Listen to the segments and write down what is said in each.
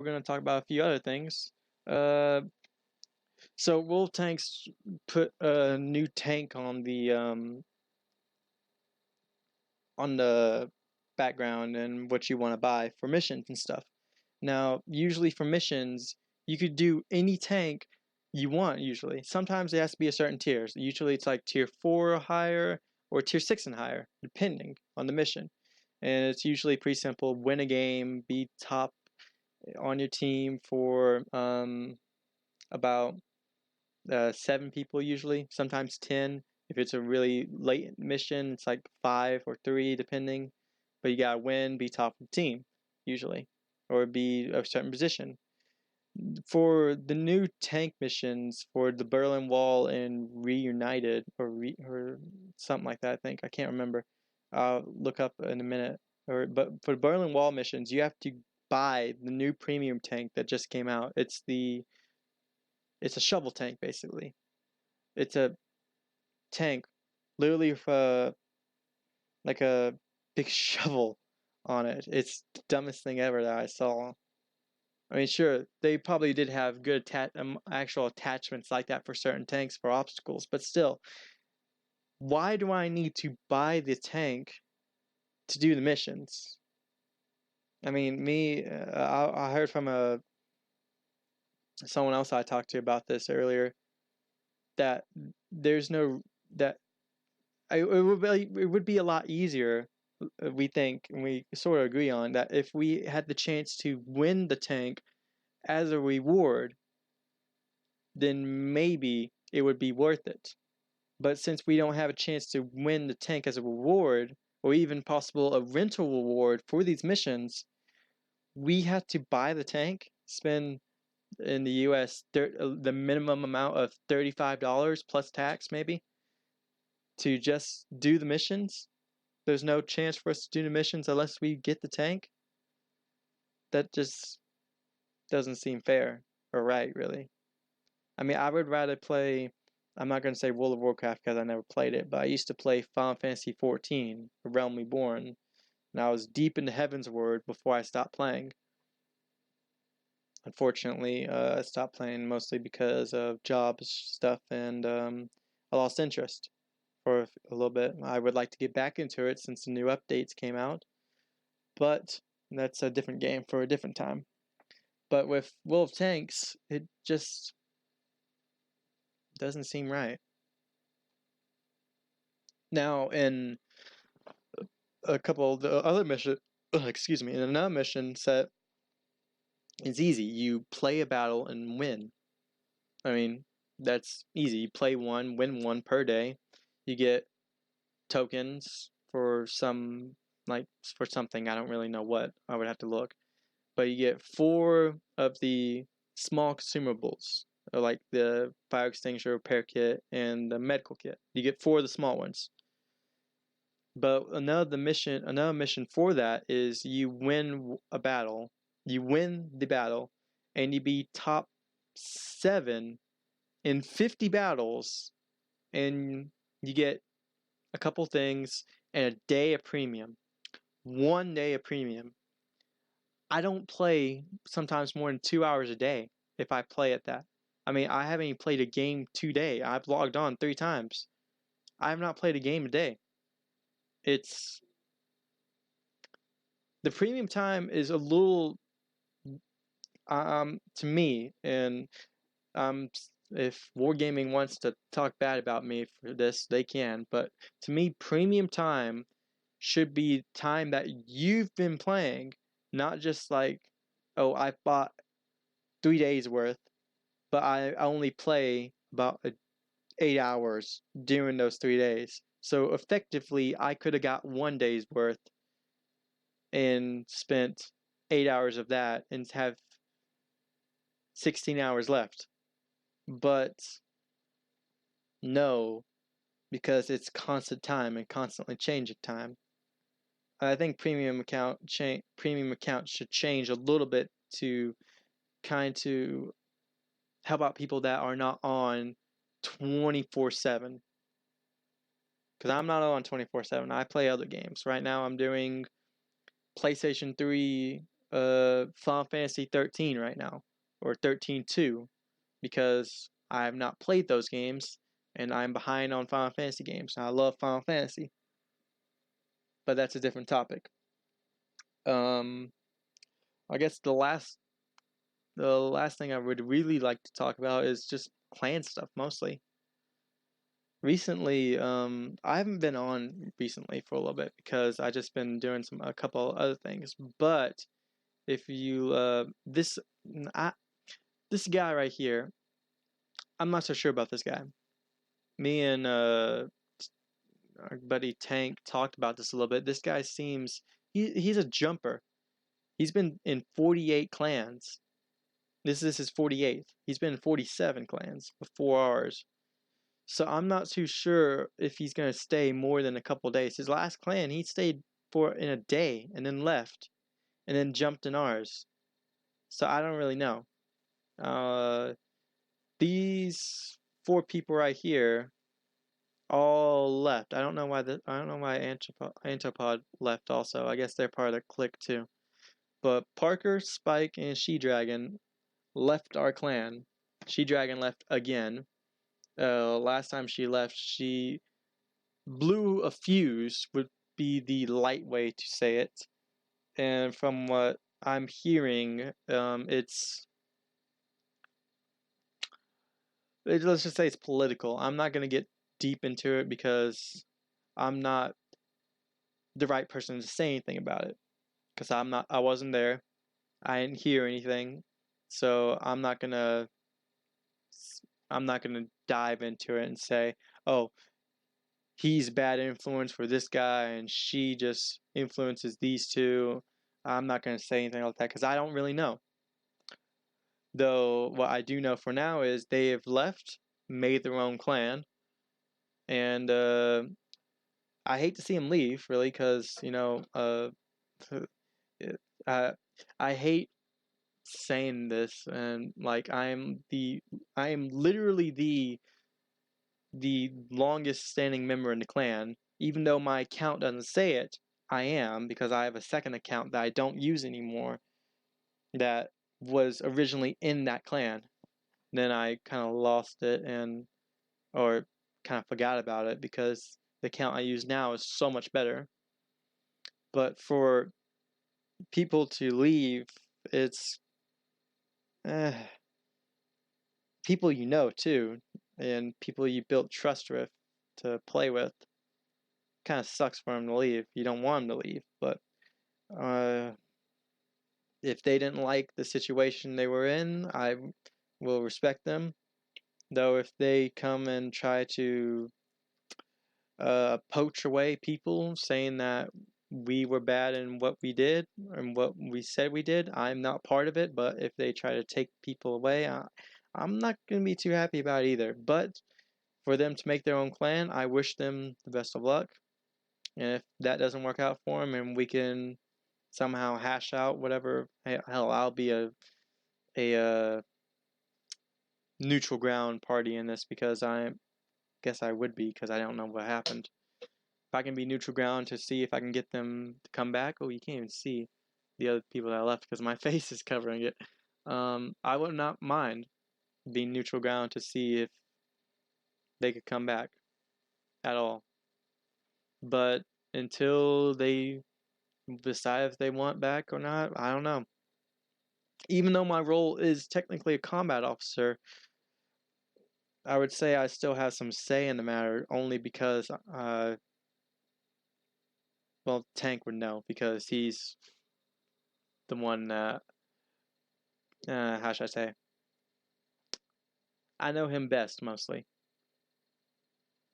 we're going to talk about a few other things. Uh, so Wolf Tanks put a new tank on the background and what you want to buy for missions and stuff. Now, usually for missions, you could do any tank you want. Usually, sometimes it has to be a certain tier. So usually, it's like tier 4 or higher, or tier 6 and higher, depending on the mission. And it's usually pretty simple: win a game, be top on your team for about 7 people usually, sometimes 10. If it's a really late mission, it's like 5 or 3 depending. But you gotta win, be top of the team usually, or be a certain position. For the new tank missions for the Berlin Wall and Reunited or something like that, I think I can't remember. I'll look up in a minute. But for the Berlin Wall missions, you have to buy the new premium tank that just came out. It's a shovel tank basically. It's a tank, literally like a big shovel on it. It's the dumbest thing ever that I saw. I mean, sure, they probably did have good actual attachments like that for certain tanks for obstacles, but still, why do I need to buy the tank to do the missions? I mean, I heard from someone else I talked to about this earlier that there's no that it would be a lot easier, we think, and we sort of agree on that if we had the chance to win the tank as a reward, then maybe it would be worth it. But since we don't have a chance to win the tank as a reward, or even possible a rental reward for these missions, we have to buy the tank, spend in the US the minimum amount of $35 plus tax maybe to just do the missions. There's no chance for us to do the missions unless we get the tank. That just doesn't seem fair or right, really. I mean, I would rather play. I'm not going to say World of Warcraft because I never played it, but I used to play Final Fantasy XIV, The Realm Reborn, and I was deep into Heavensward before I stopped playing. Unfortunately, I stopped playing mostly because of job stuff, and I lost interest for a little bit. I would like to get back into it since the new updates came out, but that's a different game for a different time. But with World of Tanks, it just doesn't seem right. Now, in a couple of the other mission, excuse me, in another mission set, it's easy. You play a battle and win. I mean, that's easy. You play one, win one per day. You get tokens for for something. I don't really know what. I would have to look. But you get 4 of the small consumables, like the fire extinguisher repair kit and the medical kit. You get 4 of the small ones. But another mission for that is you win a battle, you win the battle, and you be top 7 in 50 battles, and you get a couple things and a day of premium. 1 day of premium. I don't play sometimes more than 2 hours a day if I play at that. I mean, I haven't even played a game today. I've logged on 3 times. I have not played a game a day. It's the premium time is a little to me, and um if Wargaming wants to talk bad about me for this, they can, but to me premium time should be time that you've been playing, not just like, oh, I bought 3 days worth, but I only play about 8 hours during those 3 days. So effectively I could have got 1 day's worth and spent 8 hours of that and have 16 hours left. But no, because it's constant time and constantly changing time. I think premium account should change a little bit to to help out people that are not on 24/7. Because I'm not on 24/7. I play other games. Right now I'm doing PlayStation 3 Final Fantasy 13 right now, or 13-2, because I have not played those games and I'm behind on Final Fantasy games. I love Final Fantasy, but that's a different topic. Um, I guess the last thing I would really like to talk about is just clan stuff mostly. Recently, I haven't been on recently for a little bit because I just been doing a couple other things. But if you this this guy right here, I'm not so sure about this guy. Me and our buddy Tank talked about this a little bit. This guy seems he's a jumper. He's been in 48 clans. This is his 48th. He's been in 47 clans before ours. So I'm not too sure if he's gonna stay more than a couple days. His last clan, he stayed for in a day and then left, and then jumped in ours. So I don't really know. Uh, these four people right here all left. I don't know why Antipod left also. I guess they're part of the clique too. But Parker, Spike, and She Dragon left our clan. She Dragon left again. Last time she left, she blew a fuse, would be the light way to say it. And from what I'm hearing, let's just say it's political. I'm not gonna get deep into it because I'm not the right person to say anything about it. Because I wasn't there. I didn't hear anything, so I'm not gonna dive into it and say, oh, he's bad influence for this guy and she just influences these two. I'm not gonna say anything like that because I don't really know. Though what I do know for now is they have left, made their own clan, and I hate to see him leave really because I I hate saying this, and like I am literally the longest standing member in the clan. Even though my account doesn't say it, I am because I have a second account that I don't use anymore that was originally in that clan. Then I kind of lost it or kind of forgot about it because the account I use now is so much better. But for people to leave, it's eh, people you know too, and people you built trust with to play with. Kind of sucks for them to leave. You don't want them to leave, but uh, if they didn't like the situation they were in, I will respect them. Though if they come and try to poach away people, saying that we were bad in what we did and what we said we did, I'm not part of it. But if they try to take people away, I'm not going to be too happy about it either. But for them to make their own clan, I wish them the best of luck. And if that doesn't work out for them and we can somehow hash out whatever, hell, I'll be a neutral ground party in this because I guess I would be because I don't know what happened. If I can be neutral ground to see if I can get them to come back. Oh, you can't even see the other people that left because my face is covering it. I would not mind being neutral ground to see if they could come back at all. But until they decide if they want back or not, I don't know. Even though my role is technically a combat officer, I would say I still have some say in the matter only because, well, Tank would know because he's the one that, how should I say? I know him best mostly.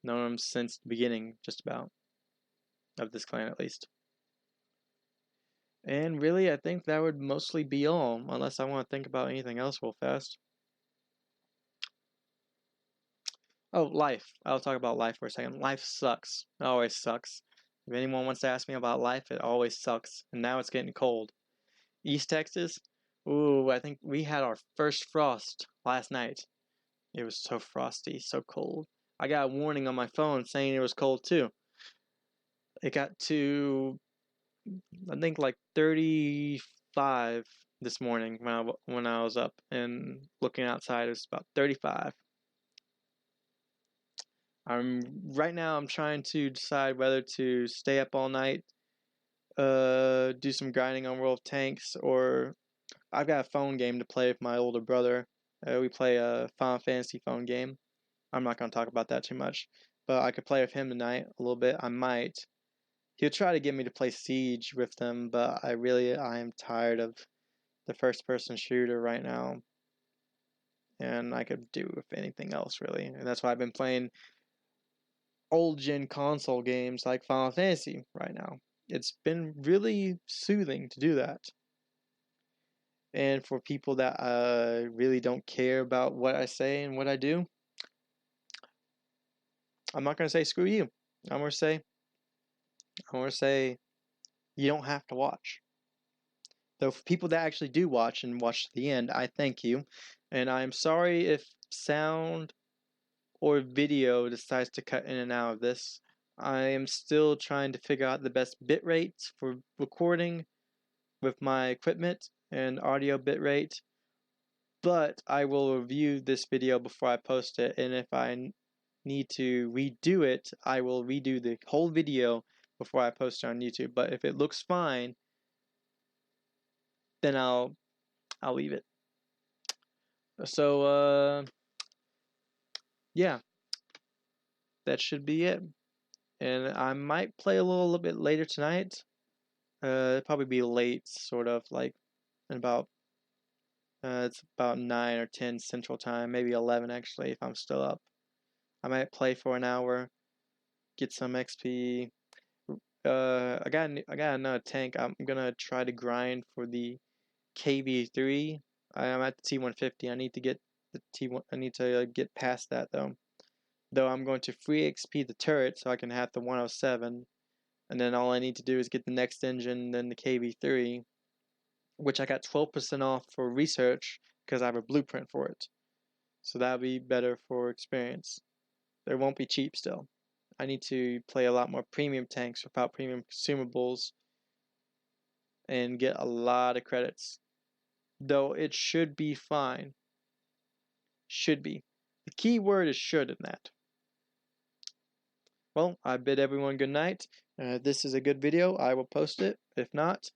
Known him since the beginning, just about, of this clan at least. And really, I think that would mostly be all, unless I want to think about anything else real fast. Oh, life. I'll talk about life for a second. Life sucks. It always sucks. If anyone wants to ask me about life, it always sucks. And now it's getting cold. East Texas, ooh, I think we had our first frost last night. It was so frosty, so cold. I got a warning on my phone saying it was cold too. It got to, I think, like 30, 35 this morning when I was up and looking outside. It was about 35. Right now I'm trying to decide whether to stay up all night, do some grinding on World of Tanks, or I've got a phone game to play with my older brother. We play a Final Fantasy phone game. I'm not going to talk about that too much, but I could play with him tonight a little bit. I might. He'll try to get me to play Siege with them, but I am tired of the first person shooter right now, and I could do with anything else really. And that's why I've been playing old gen console games like Final Fantasy right now. It's been really soothing to do that. And for people that really don't care about what I say and what I do, I'm not gonna say screw you. I'm gonna say you don't have to watch. Though for people that actually do watch and watch to the end, I thank you. And I'm sorry if sound or video decides to cut in and out of this. I am still trying to figure out the best bit rates for recording with my equipment and audio bitrate, but I will review this video before I post it, and if I need to redo it, I will redo the whole video before I post it on YouTube. But if it looks fine, then I'll leave it. So yeah, that should be it. And I might play a little bit later tonight. It'll probably be late, sort of like in about it's about 9 or 10 Central Time, maybe 11 actually, if I'm still up. I might play for an hour, get some XP. I got another tank. I'm gonna try to grind for the KV3. I'm at the T150. I need to get the T1. I need to get past that though. Though I'm going to free XP the turret so I can have the 107, and then all I need to do is get the next engine, then the KV3, which I got 12% off for research because I have a blueprint for it. So that'll be better for experience. There won't be cheap still. I need to play a lot more premium tanks without premium consumables and get a lot of credits. Though it should be fine. Should be. The key word is should in that. Well, I bid everyone good night. If this is a good video, I will post it. If not,